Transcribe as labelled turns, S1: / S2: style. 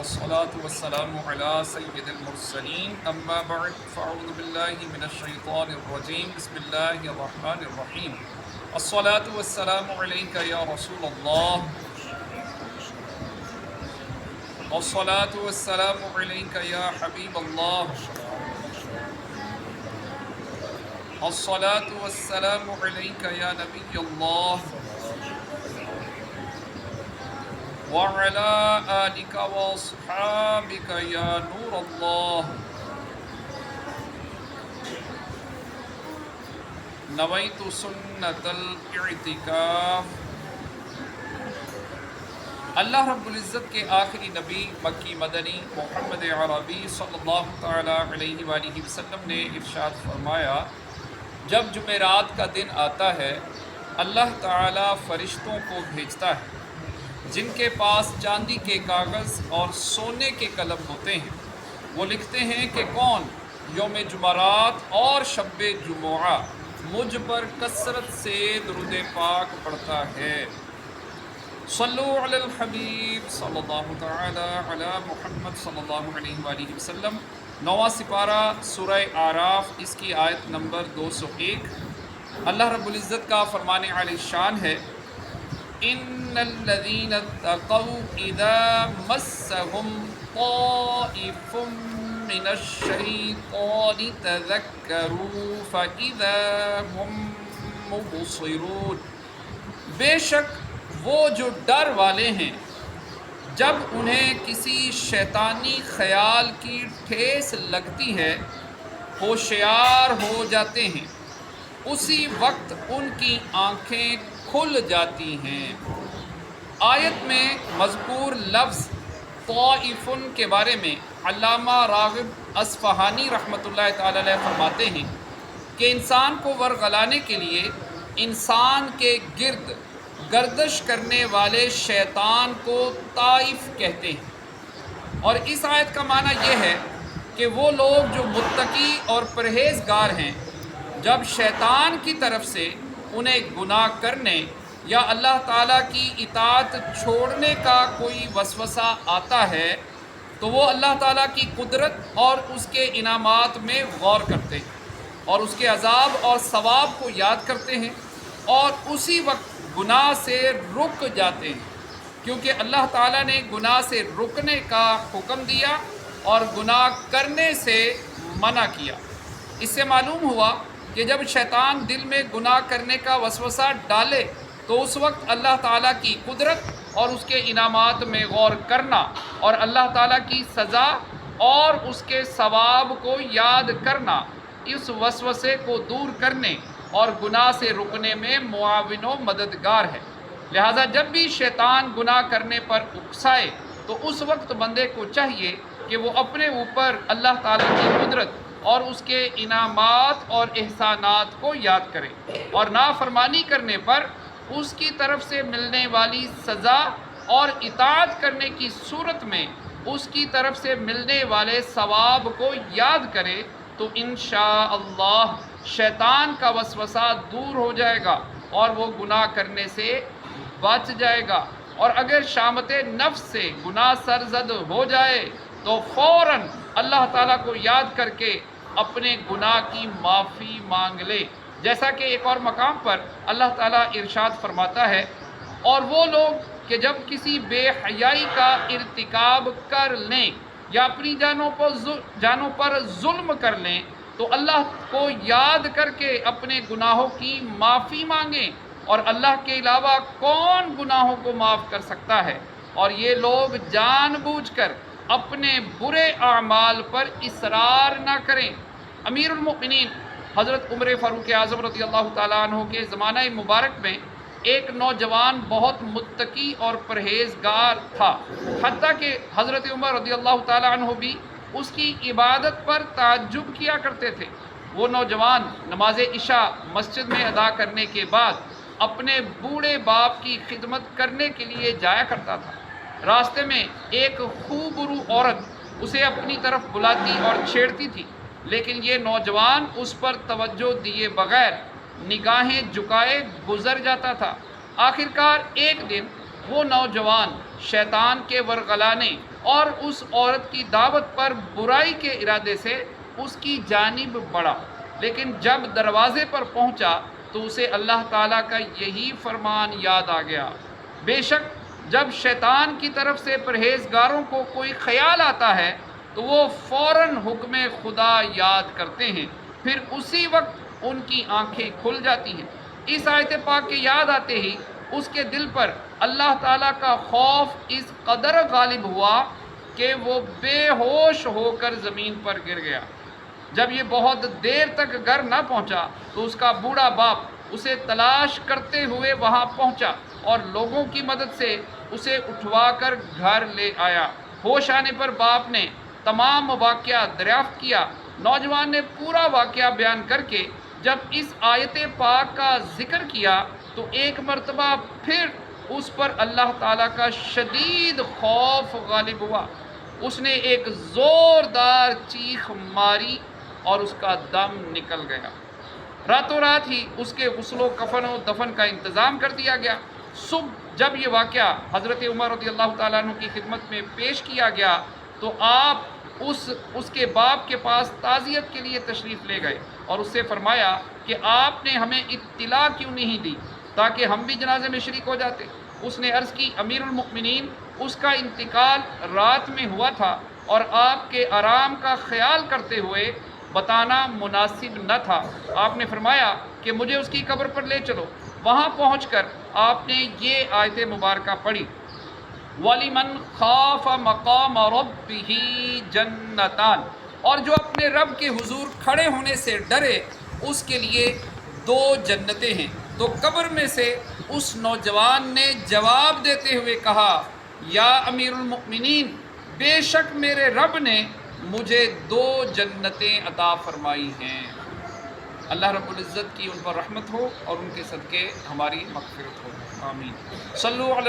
S1: والصلاة والسلام على سيد المرسلين أما بعد فأعوذ بالله من الشيطان الرجيم بسم الله الرحمن الرحيم الصلاة والسلام عليك يا رسول الله والصلاة والسلام عليك يا حبيب الله الصلاة والسلام عليك يا نبي الله وعلى آلك وأصحابك يا نور الله نويت سنة الاعتكاف۔ اللہ رب العزت کے آخری نبی مکی مدنی محمد عربی صلی اللہ تعالی علیہ وآلہ وسلم نے ارشاد فرمایا، جب جمعرات کا دن آتا ہے اللہ تعالی فرشتوں کو بھیجتا ہے جن کے پاس چاندی کے کاغذ اور سونے کے قلم ہوتے ہیں۔ وہ لکھتے ہیں کہ کون یوم جمعرات اور شب جمعہ مجھ پر کثرت سے درود پاک پڑھتا ہے۔ صلو علی الحبیب صلی اللہ تعالی علی محمد صلی اللہ علیہ وآلہ وسلم۔ 9واں سپارہ سورہ اعراف، اس کی آیت نمبر 201۔ اللہ رب العزت کا فرمان عالی شان ہے، ان الذین اتقوا اذا مسهم طائف من الشیطان تذکروا فاذا هم مبصرون۔ بے شک وہ جو ڈر والے ہیں جب انہیں کسی شیطانی خیال کی ٹھیس لگتی ہے ہوشیار ہو جاتے ہیں، اسی وقت ان کی آنکھیں کھل جاتی ہیں۔ آیت میں مذکور لفظ طائفن کے بارے میں علامہ راغب اصفہانی رحمۃ اللہ تعالی علیہ فرماتے ہیں کہ انسان کو ورغلانے کے لیے انسان کے گرد گردش کرنے والے شیطان کو طائف کہتے ہیں، اور اس آیت کا معنی یہ ہے کہ وہ لوگ جو متقی اور پرہیزگار ہیں، جب شیطان کی طرف سے انہیں گناہ کرنے یا اللہ تعالیٰ کی اطاعت چھوڑنے کا کوئی وسوسہ آتا ہے تو وہ اللہ تعالیٰ کی قدرت اور اس کے انعامات میں غور کرتے ہیں اور اس کے عذاب اور ثواب کو یاد کرتے ہیں، اور اسی وقت گناہ سے رک جاتے ہیں، کیونکہ اللہ تعالیٰ نے گناہ سے رکنے کا حکم دیا اور گناہ کرنے سے منع کیا۔ اس سے معلوم ہوا کہ جب شیطان دل میں گناہ کرنے کا وسوسہ ڈالے تو اس وقت اللہ تعالیٰ کی قدرت اور اس کے انعامات میں غور کرنا اور اللہ تعالیٰ کی سزا اور اس کے ثواب کو یاد کرنا اس وسوسے کو دور کرنے اور گناہ سے رکنے میں معاون و مددگار ہے۔ لہٰذا جب بھی شیطان گناہ کرنے پر اکسائے تو اس وقت بندے کو چاہیے کہ وہ اپنے اوپر اللہ تعالیٰ کی قدرت اور اس کے انعامات اور احسانات کو یاد کرے، اور نافرمانی کرنے پر اس کی طرف سے ملنے والی سزا اور اطاعت کرنے کی صورت میں اس کی طرف سے ملنے والے ثواب کو یاد کرے تو انشاءاللہ شیطان کا وسوسہ دور ہو جائے گا اور وہ گناہ کرنے سے بچ جائے گا۔ اور اگر شامت نفس سے گناہ سرزد ہو جائے تو فوراً اللہ تعالیٰ کو یاد کر کے اپنے گناہ کی معافی مانگ لے، جیسا کہ ایک اور مقام پر اللہ تعالیٰ ارشاد فرماتا ہے، اور وہ لوگ کہ جب کسی بے حیائی کا ارتکاب کر لیں یا اپنی جانوں پر ظلم کر لیں تو اللہ کو یاد کر کے اپنے گناہوں کی معافی مانگیں، اور اللہ کے علاوہ کون گناہوں کو معاف کر سکتا ہے، اور یہ لوگ جان بوجھ کر اپنے برے اعمال پر اصرار نہ کریں۔ امیر المؤمنین حضرت عمر فاروق اعظم رضی اللہ تعالیٰ عنہ کے زمانہ مبارک میں ایک نوجوان بہت متقی اور پرہیزگار تھا، حتیٰ کہ حضرت عمر رضی اللہ تعالیٰ عنہ بھی اس کی عبادت پر تعجب کیا کرتے تھے۔ وہ نوجوان نماز عشاء مسجد میں ادا کرنے کے بعد اپنے بوڑھے باپ کی خدمت کرنے کے لیے جایا کرتا تھا۔ راستے میں ایک خوبرو عورت اسے اپنی طرف بلاتی اور چھیڑتی تھی، لیکن یہ نوجوان اس پر توجہ دیے بغیر نگاہیں جھکائے گزر جاتا تھا۔ آخر کار ایک دن وہ نوجوان شیطان کے ورغلانے اور اس عورت کی دعوت پر برائی کے ارادے سے اس کی جانب بڑھا، لیکن جب دروازے پر پہنچا تو اسے اللہ تعالیٰ کا یہی فرمان یاد آ گیا، بے شک جب شیطان کی طرف سے پرہیزگاروں کو کوئی خیال آتا ہے تو وہ فوراً حکم خدا یاد کرتے ہیں، پھر اسی وقت ان کی آنکھیں کھل جاتی ہیں۔ اس آیت پاک کے یاد آتے ہی اس کے دل پر اللہ تعالیٰ کا خوف اس قدر غالب ہوا کہ وہ بے ہوش ہو کر زمین پر گر گیا۔ جب یہ بہت دیر تک گھر نہ پہنچا تو اس کا بوڑھا باپ اسے تلاش کرتے ہوئے وہاں پہنچا اور لوگوں کی مدد سے اسے اٹھوا کر گھر لے آیا۔ ہوش آنے پر باپ نے تمام واقعہ دریافت کیا۔ نوجوان نے پورا واقعہ بیان کر کے جب اس آیت پاک کا ذکر کیا تو ایک مرتبہ پھر اس پر اللہ تعالیٰ کا شدید خوف غالب ہوا۔ اس نے ایک زوردار چیخ ماری اور اس کا دم نکل گیا۔ راتوں رات ہی اس کے غسل و کفن و دفن کا انتظام کر دیا گیا۔ صبح جب یہ واقعہ حضرت عمر رضی اللہ تعالیٰ عنہ کی خدمت میں پیش کیا گیا تو آپ اس کے باپ کے پاس تعزیت کے لیے تشریف لے گئے اور اس سے فرمایا کہ آپ نے ہمیں اطلاع کیوں نہیں دی تاکہ ہم بھی جنازے میں شریک ہو جاتے۔ اس نے عرض کی، امیر المؤمنین، اس کا انتقال رات میں ہوا تھا اور آپ کے آرام کا خیال کرتے ہوئے بتانا مناسب نہ تھا۔ آپ نے فرمایا کہ مجھے اس کی قبر پر لے چلو۔ وہاں پہنچ کر آپ نے یہ آیت مبارکہ پڑھی، وَلِمَنْ خَافَ مَقَامَ رَبِّهِ جَنَّتَانِ، اور جو اپنے رب کے حضور کھڑے ہونے سے ڈرے اس کے لیے 2 جنتیں ہیں۔ تو قبر میں سے اس نوجوان نے جواب دیتے ہوئے کہا، یا امیر المؤمنین، بے شک میرے رب نے مجھے 2 جنتیں عطا فرمائی ہیں۔ اللہ رب العزت کی ان پر رحمت ہو اور ان کے صدقے ہماری مغفرت ہو، آمین۔ صلو علی